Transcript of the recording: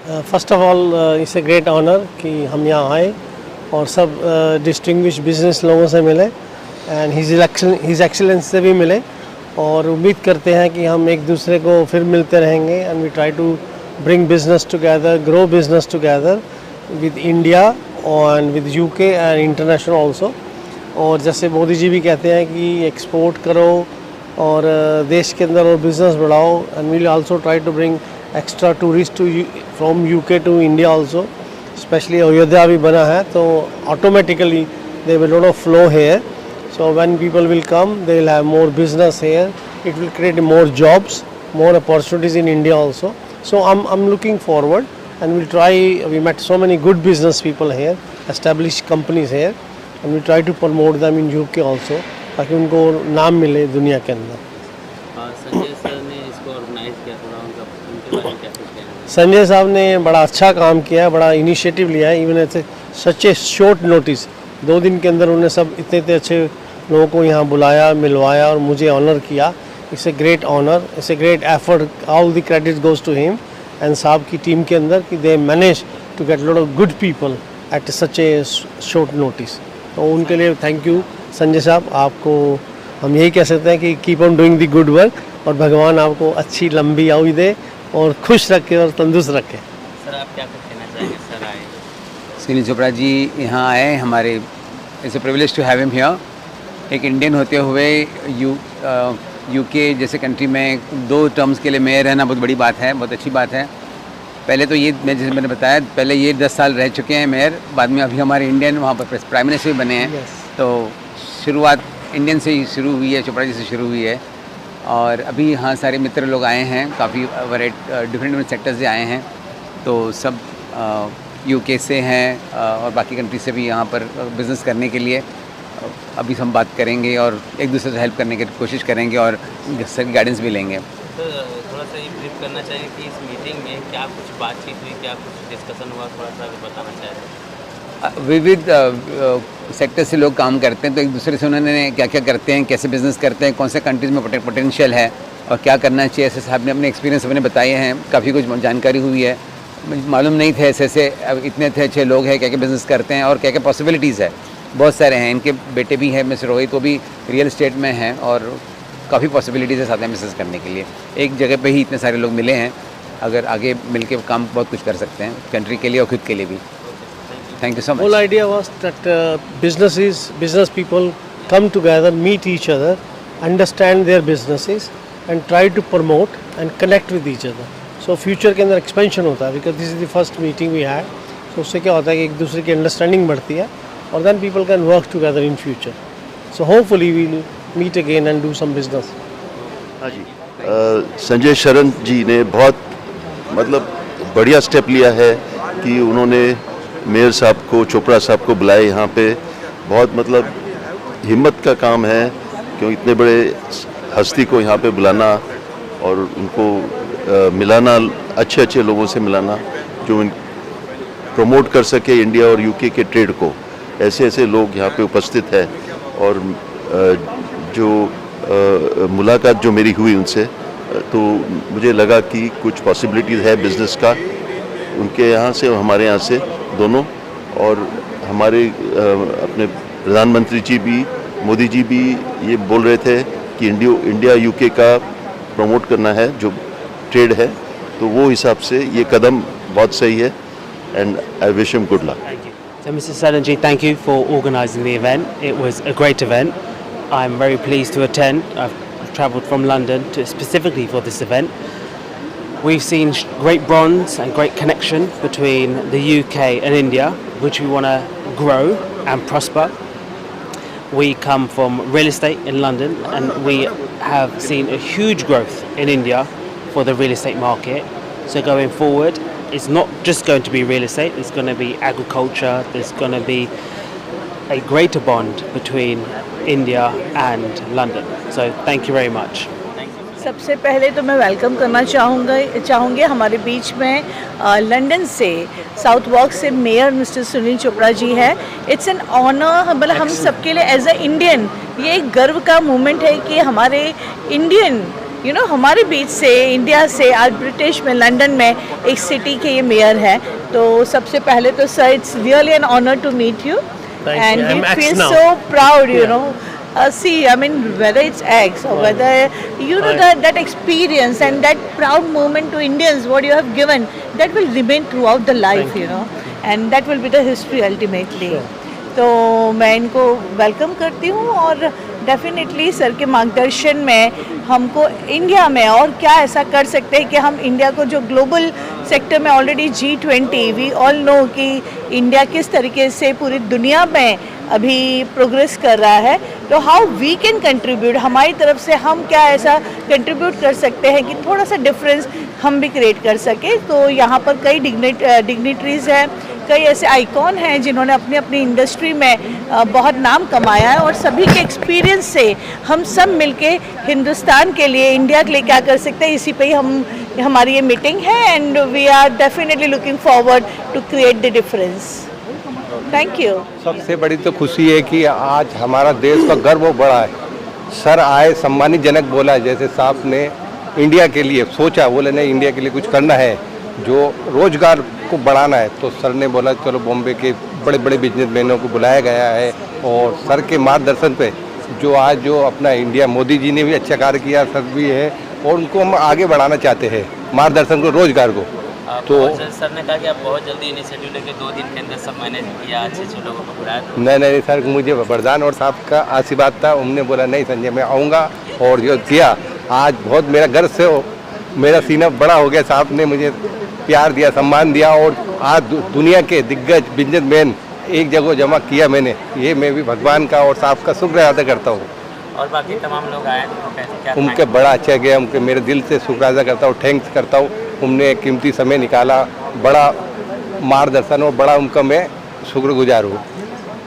First of all it's a great honour कि हम यहाँ आए और सब डिस्टिंग्विश बिजनेस लोगों से मिले एंड हिज एक्सीलेंस से भी मिले और उम्मीद करते हैं कि हम एक दूसरे को फिर मिलते रहेंगे and we try to bring business together, grow business together with India and with UK and international also. और जैसे मोदी जी भी कहते हैं कि एक्सपोर्ट करो और देश के अंदर और बिज़नेस बढ़ाओ and we will also try to bring extra tourist too from UK to India also. Specially Ayodhya भी बना है तो automatically they will lot of flow here, so when people will come they will have more business here, it will create more jobs, more opportunities in India also. So I'm looking forward and we'll try, we met so many good business people here, established companies here and we try to promote them in UK also ताकि उनको नाम मिले दुनिया के अंदर। Sanjay sir ने इसको organise किया, थोड़ा उनके बारे में क्या कुछ कहना है? संजय साहब ने बड़ा अच्छा काम किया है, बड़ा इनिशिएटिव लिया है, इवन ऐसे सच ए शॉर्ट नोटिस 2 दिन के अंदर उन्होंने सब इतने अच्छे लोगों को यहाँ बुलाया, मिलवाया और मुझे ऑनर किया। It's a great honour, it's a great effort, all the credit goes to him and साहब की टीम के अंदर कि they manage to get lot of good people at such a short notice. तो उनके लिए थैंक यू संजय साहब। आपको हम यही कह सकते हैं कि keep on doing the good work और भगवान आपको अच्छी लंबी आयु दे और खुश रखे और तंदुरुस्त रखे। सर आप क्या कुछ कहना चाहेंगे? सर आए, सुनील चोपड़ा जी यहाँ आए, हमारे it's a privilege to have him here. एक इंडियन होते हुए यूके जैसे कंट्री में 2 टर्म्स के लिए मेयर रहना बहुत बड़ी बात है, बहुत अच्छी बात है। पहले तो ये जैसे मैंने बताया, पहले ये 10 साल रह चुके हैं मेयर, बाद में अभी हमारे इंडियन वहाँ पर प्राइम मिनिस्टर भी बने हैं। तो शुरुआत इंडियन से ही शुरू हुई है, चोपड़ा जी से शुरू हुई है और अभी यहाँ सारे मित्र लोग आए हैं, काफ़ी डिफरेंट सेक्टर से आए हैं। तो सब यूके से हैं और बाकी कंट्री से भी यहाँ पर बिज़नेस करने के लिए अभी हम बात करेंगे और एक दूसरे से हेल्प करने की कोशिश करेंगे और सर गाइडेंस भी लेंगे। तो थोड़ा सा ये ब्रीफ करना चाहिए कि इस मीटिंग में क्या कुछ बातचीत हुई, क्या कुछ डिस्कशन हुआ, थोड़ा सा बताना चाहिए। विविध सेक्टर से लोग काम करते हैं, तो एक दूसरे से उन्होंने क्या क्या करते हैं, कैसे बिज़नेस करते हैं, कौन से कंट्रीज़ में पोटेंशियल है और क्या करना चाहिए, ऐसे साहब ने अपने एक्सपीरियंस अपने बताए हैं। काफ़ी कुछ जानकारी हुई है, मालूम नहीं थे ऐसे इतने अच्छे लोग हैं, क्या क्या बिज़नेस करते हैं और क्या क्या पॉसिबिलिटीज़ है। बहुत सारे हैं, इनके बेटे भी हैं मिस्टर रोहित, वो भी रियल एस्टेट में हैं और काफ़ी पॉसिबिलिटीज़ है साथ में बिज़नेस करने के लिए। एक जगह पे ही इतने सारे लोग मिले हैं, अगर आगे मिलके काम बहुत कुछ कर सकते हैं कंट्री के लिए और खुद के लिए भी। Thank you so much. Whole idea was that business people come together, meet each other, understand their businesses and try to promote and connect with each other. So future के अंदर expansion होता है because this is the first meeting we had. So उससे क्या होता है कि एक दूसरे की understanding बढ़ती है और then people can work together in future. So hopefully we will meet again and do some business. हाँ जी, संजय शरण जी ने बहुत मतलब बढ़िया स्टेप लिया है कि उन्होंने मेयर साहब को, चोपड़ा साहब को बुलाए यहाँ पे। बहुत मतलब हिम्मत का काम है क्यों इतने बड़े हस्ती को यहाँ पे बुलाना और उनको मिलाना, अच्छे अच्छे लोगों से मिलाना जो प्रमोट कर सके इंडिया और यूके के ट्रेड को। ऐसे ऐसे लोग यहाँ पे उपस्थित है और जो मुलाकात जो मेरी हुई उनसे, तो मुझे लगा कि कुछ पॉसिबिलिटीज़ है बिज़नेस का उनके यहाँ से और हमारे यहाँ से दोनों। और हमारे अपने प्रधानमंत्री जी भी, मोदी जी भी ये बोल रहे थे कि इंडिया यूके का प्रमोट करना है जो ट्रेड है, तो वो हिसाब से ये कदम बहुत सही है and I wish him good luck. So Mr. Saranji, thank you for organising the event. It was a great event. I'm very pleased to attend. I've travelled from London specifically for this event. We've seen great bonds and great connection between the UK and India, which we want to grow and prosper. We come from real estate in London and we have seen a huge growth in India for the real estate market. So going forward, it's not just going to be real estate, it's going to be agriculture, there's going to be a greater bond between India and London. So thank you very much. सबसे पहले तो मैं welcome करना चाहूँगी हमारे बीच में London से, south walk से मेयर मिस्टर सुनील चोपड़ा जी है। इट्स एन ऑनर, मतलब हम सबके लिए एज अ इंडियन ये एक गर्व का मोमेंट है कि हमारे इंडियन यू नो हमारे बीच से इंडिया से आज ब्रिटिश में लंदन में एक सिटी के ये मेयर है। तो सबसे पहले तो sir it's really an honour to meet you Thank and you. We I'm ex feel now. So proud you Yeah. No see, I mean, whether it's eggs or whether, you know, that experience and that proud moment to Indians, what you have given, that will remain throughout the life, you know, and that will be the history ultimately. तो मैं इनको welcome करती हूँ और definitely sir के मार्गदर्शन में हमको इंडिया में और क्या ऐसा कर सकते हैं कि हम इंडिया को जो ग्लोबल सेक्टर में already G20 we all know कि इंडिया किस तरीके से पूरी दुनिया में अभी प्रोग्रेस कर रहा है, तो हाउ वी कैन कंट्रीब्यूट, हमारी तरफ से हम क्या ऐसा कंट्रीब्यूट कर सकते हैं कि थोड़ा सा डिफरेंस हम भी क्रिएट कर सके। तो यहाँ पर कई डिग्निटरीज़ हैं, कई ऐसे आइकॉन हैं जिन्होंने अपनी अपनी इंडस्ट्री में बहुत नाम कमाया है और सभी के एक्सपीरियंस से हम सब मिलके हिंदुस्तान के लिए, इंडिया के लिए क्या कर सकते हैं, इसी पे ही हमारी ये मीटिंग है and we are definitely looking forward to create the difference. Thank you. सबसे बड़ी तो खुशी है कि आज हमारा देश का गर्व बढ़ा है। सर आए, सम्मानितजनक बोला, जैसे साहब ने इंडिया के लिए सोचा, बोले नहीं इंडिया के लिए कुछ करना है, जो रोजगार को बढ़ाना है, तो सर ने बोला चलो बॉम्बे के बड़े बड़े बिजनेसमैनों को बुलाया गया है और सर के मार्गदर्शन पे जो आज जो अपना इंडिया, मोदी जी ने भी अच्छा कार्य किया, सर भी है और उनको हम आगे बढ़ाना चाहते हैं मार्गदर्शन को, रोजगार को। तो सर ने कहा कि आप बहुत जल्दी इनिशिएटिव लेके 2 दिन के अंदर सब मैनेज किया, अच्छे लोगों को बुलाया। नहीं सर, मुझे वरदान और साहब का आशीर्वाद था, उनने बोला नहीं संजय मैं आऊँगा और जो किया आज बहुत मेरा गर्व से मेरा सीना बड़ा हो गया। साहब ने मुझे प्यार दिया, सम्मान दिया और आज दुनिया के दिग्गज बिजनेसमैन एक जगह जमा किया मैंने, ये मैं भी भगवान का और साहब का शुक्र अदा करता हूँ। और बाकी तमाम लोग आए तो उनके बड़ा अच्छा गया, उनके मेरे दिल से शुक्र अदा करता हूँ, थैंक्स करता हूँ। उनने कीमती समय निकाला, बड़ा मार्गदर्शन और बड़ा उनका मैं शुक्रगुजार हूँ।